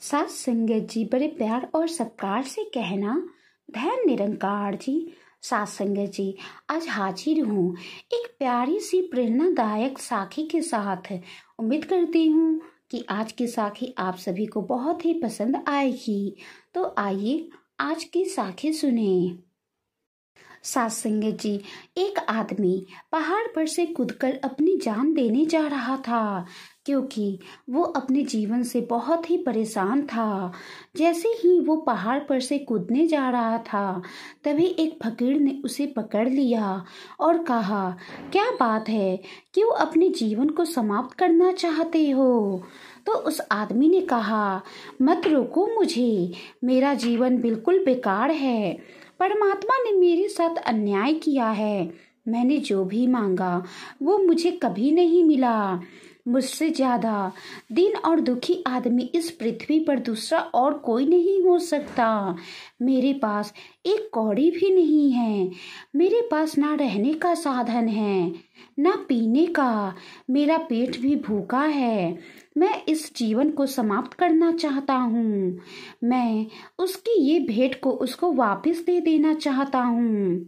सास संगत जी बड़े प्यार और सत्कार से कहना। धैर्य निरंकार जी। सास संगत जी, आज हाजिर हूँ एक प्यारी सी प्रेरणादायक साखी के साथ। उम्मीद करती हूँ कि आज की साखी आप सभी को बहुत ही पसंद आएगी। तो आइए आज की साखी सुने। सास संगत जी, एक आदमी पहाड़ पर से कूदकर अपनी जान देने जा रहा था, क्योंकि वो अपने जीवन से बहुत ही परेशान था। जैसे ही वो पहाड़ पर से कूदने जा रहा था, तभी एक फकीर ने उसे पकड़ लिया और कहा, क्या बात है, क्यों अपने जीवन को समाप्त करना चाहते हो? तो उस आदमी ने कहा, मत रोको मुझे, मेरा जीवन बिल्कुल बेकार है। परमात्मा ने मेरे साथ अन्याय किया है। मैंने जो भी मांगा वो मुझे कभी नहीं मिला। मुझसे ज्यादा दीन और दुखी आदमी इस पृथ्वी पर दूसरा और कोई नहीं हो सकता। मेरे पास एक कौड़ी भी नहीं है। मेरे पास ना रहने का साधन है, ना पीने का। मेरा पेट भी भूखा है। मैं इस जीवन को समाप्त करना चाहता हूँ। मैं उसकी ये भेंट को उसको वापस दे देना चाहता हूँ।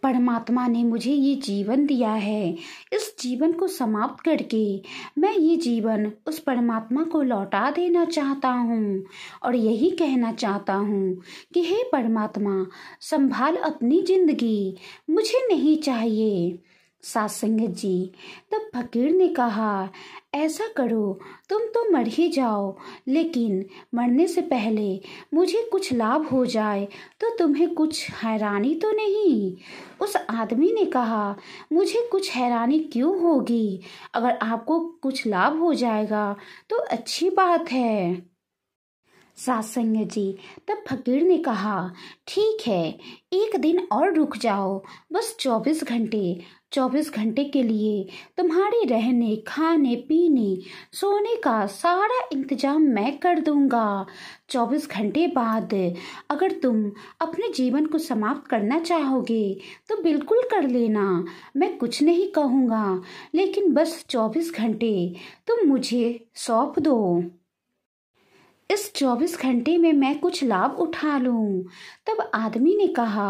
परमात्मा ने मुझे ये जीवन दिया है। इस जीवन को समाप्त करके मैं ये जीवन उस परमात्मा को लौटा देना चाहता हूँ और यही कहना चाहता हूँ कि हे परमात्मा, संभाल अपनी जिंदगी, मुझे नहीं चाहिए। सास संगत जी, तब फकीर ने कहा, ऐसा करो, तुम तो मर ही जाओ, लेकिन मरने से पहले मुझे कुछ लाभ हो जाए तो तुम्हें कुछ हैरानी तो नहीं? उस आदमी ने कहा, मुझे कुछ हैरानी क्यों होगी? अगर आपको कुछ लाभ हो जाएगा तो अच्छी बात है। सास संगत जी, तब फकीर ने कहा, ठीक है, एक दिन और रुक जाओ, बस 24 घंटे के लिए तुम्हारे रहने, खाने, पीने, सोने का सारा इंतजाम मैं कर दूंगा। 24 घंटे बाद अगर तुम अपने जीवन को समाप्त करना चाहोगे तो बिल्कुल कर लेना, मैं कुछ नहीं कहूँगा, लेकिन बस 24 घंटे तुम मुझे सौंप दो। इस 24 घंटे में मैं कुछ लाभ उठा लूं। तब आदमी ने कहा,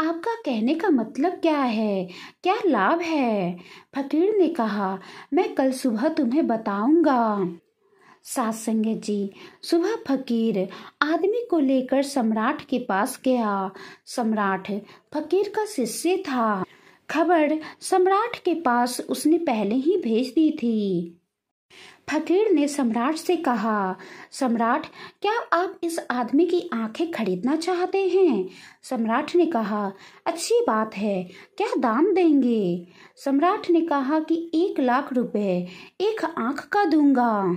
आपका कहने का मतलब क्या है? क्या लाभ है? फकीर ने कहा, मैं कल सुबह तुम्हें बताऊंगा। सास संगत जी, सुबह फकीर आदमी को लेकर सम्राट के पास गया। सम्राट फकीर का शिष्य था। खबर सम्राट के पास उसने पहले ही भेज दी थी। फकीर ने सम्राट से कहा, सम्राट, क्या आप इस आदमी की आंखें खरीदना चाहते हैं? सम्राट ने कहा, अच्छी बात है, क्या दाम देंगे? सम्राट ने कहा कि 1 लाख रुपए एक आंख का दूंगा।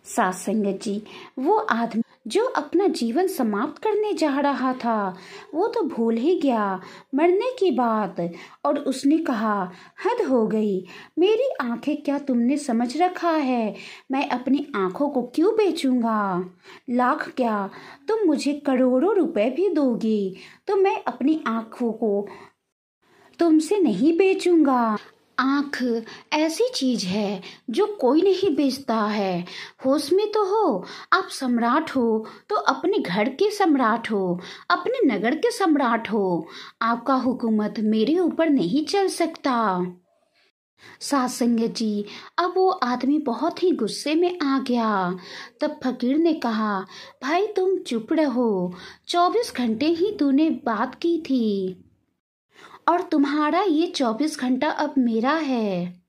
सास संगत जी, वो आदमी जो अपना जीवन समाप्त करने जा रहा था, वो तो भूल ही गया मरने की बात, और उसने कहा, हद हो गई, मेरी आंखें क्या तुमने समझ रखा है? मैं अपनी आंखों को क्यों बेचूंगा? लाख क्या, तुम मुझे करोड़ों रुपए भी दोगी तो मैं अपनी आंखों को तुमसे नहीं बेचूंगा। आंख ऐसी चीज है जो कोई नहीं बेचता है। होश में तो हो, आप सम्राट हो तो अपने घर के सम्राट हो, अपने नगर के सम्राट हो। आपका हुकूमत मेरे ऊपर नहीं चल सकता। सास संगत जी, अब वो आदमी बहुत ही गुस्से में आ गया। तब फकीर ने कहा, भाई तुम चुप रहो, 24 घंटे ही तूने बात की थी और तुम्हारा ये 24 घंटा अब मेरा है।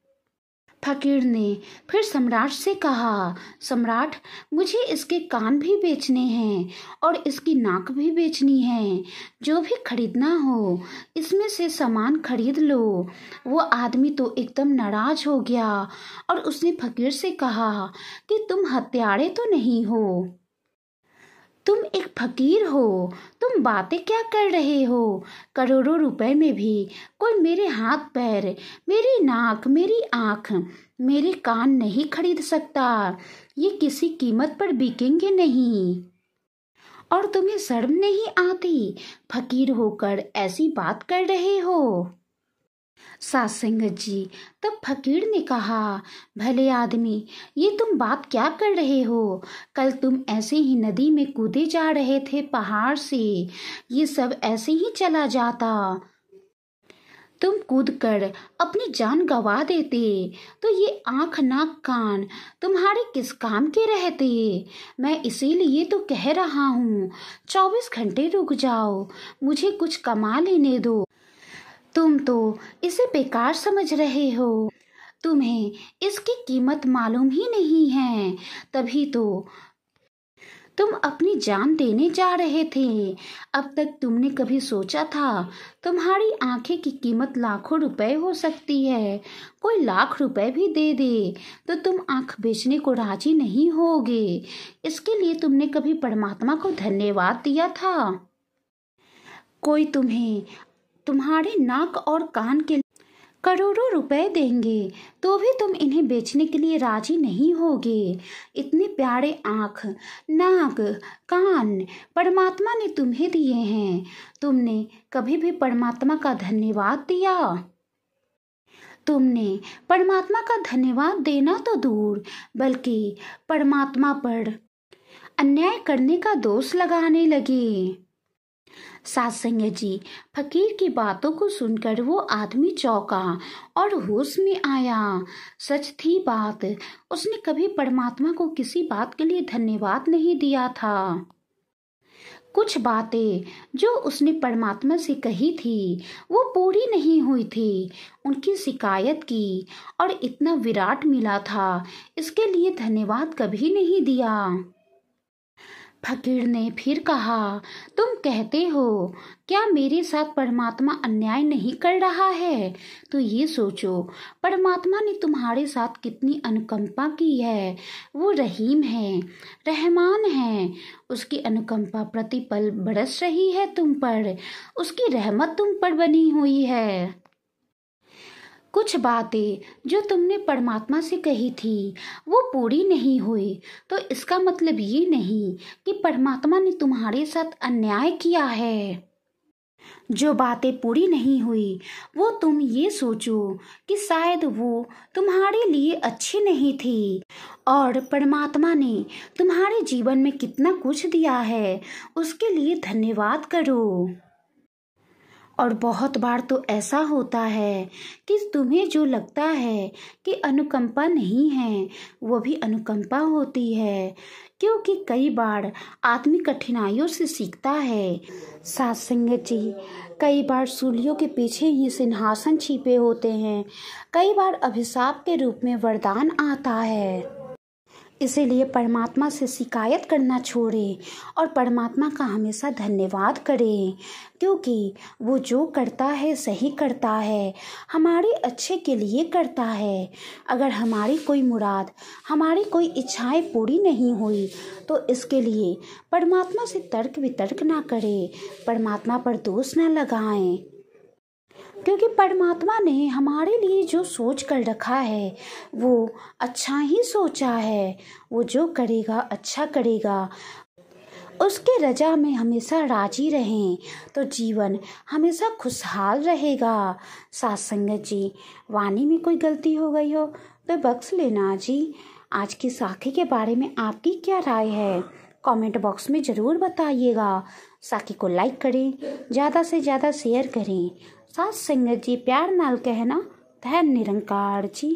फकीर ने फिर सम्राट से कहा, सम्राट, मुझे इसके कान भी बेचने हैं और इसकी नाक भी बेचनी है। जो भी खरीदना हो इसमें से सामान खरीद लो। वो आदमी तो एकदम नाराज हो गया और उसने फकीर से कहा कि तुम हत्यारे तो नहीं हो, तुम एक फकीर हो, तुम बातें क्या कर रहे हो? करोड़ों रुपए में भी कोई मेरे हाथ पैर, मेरी नाक, मेरी आंख, मेरे कान नहीं खरीद सकता। ये किसी कीमत पर बिकेंगे नहीं। और तुम्हें शर्म नहीं आती? फकीर होकर ऐसी बात कर रहे हो? सास संगत जी, तब फकीर ने कहा, भले आदमी, ये तुम बात क्या कर रहे हो? कल तुम ऐसे ही नदी में कूदे जा रहे थे पहाड़ से, ये सब ऐसे ही चला जाता। तुम कूद कर अपनी जान गंवा देते तो ये आंख नाक कान तुम्हारे किस काम के रहते? मैं इसीलिए तो कह रहा हूँ, 24 घंटे रुक जाओ, मुझे कुछ कमा लेने दो। तुम तो इसे बेकार समझ रहे हो, तुम्हें इसकी कीमत मालूम ही नहीं है, तभी तो तुम अपनी जान देने जा रहे थे। अब तक तुमने कभी सोचा था तुम्हारी आंखें की कीमत लाखों रुपए हो सकती है? कोई लाख रुपए भी दे दे तो तुम आंख बेचने को राजी नहीं होगे। इसके लिए तुमने कभी परमात्मा को धन्यवाद दिया था? कोई तुम्हें तुम्हारे नाक और कान के करोड़ों रुपए देंगे तो भी तुम इन्हें बेचने के लिए राजी नहीं होगे। इतने प्यारे आंख नाक कान परमात्मा ने तुम्हें दिए हैं, तुमने कभी भी परमात्मा का धन्यवाद दिया? तुमने परमात्मा का धन्यवाद देना तो दूर, बल्कि परमात्मा पर अन्याय करने का दोष लगाने लगे। सत्संग जी, फकीर की बातों को सुनकर वो आदमी चौंका और होश में आया। सच थी बात, उसने कभी परमात्मा को किसी बात के लिए धन्यवाद नहीं दिया था। कुछ बातें जो उसने परमात्मा से कही थी वो पूरी नहीं हुई थी, उनकी शिकायत की और इतना विराट मिला था, इसके लिए धन्यवाद कभी नहीं दिया। फकीर ने फिर कहा, तुम कहते हो क्या मेरे साथ परमात्मा अन्याय नहीं कर रहा है? तो ये सोचो, परमात्मा ने तुम्हारे साथ कितनी अनुकंपा की है। वो रहीम है, रहमान है, उसकी अनुकंपा प्रतिपल बरस रही है तुम पर, उसकी रहमत तुम पर बनी हुई है। कुछ बातें जो तुमने परमात्मा से कही थी वो पूरी नहीं हुई, तो इसका मतलब ये नहीं कि परमात्मा ने तुम्हारे साथ अन्याय किया है। जो बातें पूरी नहीं हुई वो तुम ये सोचो कि शायद वो तुम्हारे लिए अच्छी नहीं थी, और परमात्मा ने तुम्हारे जीवन में कितना कुछ दिया है उसके लिए धन्यवाद करो। और बहुत बार तो ऐसा होता है कि तुम्हें जो लगता है कि अनुकंपा नहीं है, वो भी अनुकंपा होती है, क्योंकि कई बार आदमी कठिनाइयों से सीखता है। सत्संग जी, कई बार सूलियों के पीछे ही सिंहासन छिपे होते हैं, कई बार अभिशाप के रूप में वरदान आता है। इसीलिए परमात्मा से शिकायत करना छोड़ें और परमात्मा का हमेशा धन्यवाद करें, क्योंकि वो जो करता है सही करता है, हमारे अच्छे के लिए करता है। अगर हमारी कोई मुराद, हमारी कोई इच्छाएं पूरी नहीं हुई तो इसके लिए परमात्मा से तर्क वितर्क ना करें, परमात्मा पर दोष ना लगाएं, क्योंकि परमात्मा ने हमारे लिए जो सोच कर रखा है वो अच्छा ही सोचा है। वो जो करेगा अच्छा करेगा, उसके रजा में हमेशा राजी रहें तो जीवन हमेशा खुशहाल रहेगा। सत्संग जी, वाणी में कोई गलती हो गई हो तो बख्श लेना जी। आज की साखी के बारे में आपकी क्या राय है? कमेंट बॉक्स में ज़रूर बताइएगा। साखी को लाइक करें, ज़्यादा से ज़्यादा शेयर करें। सत्संग जी, प्यार नाल कहना, धन निरंकार जी।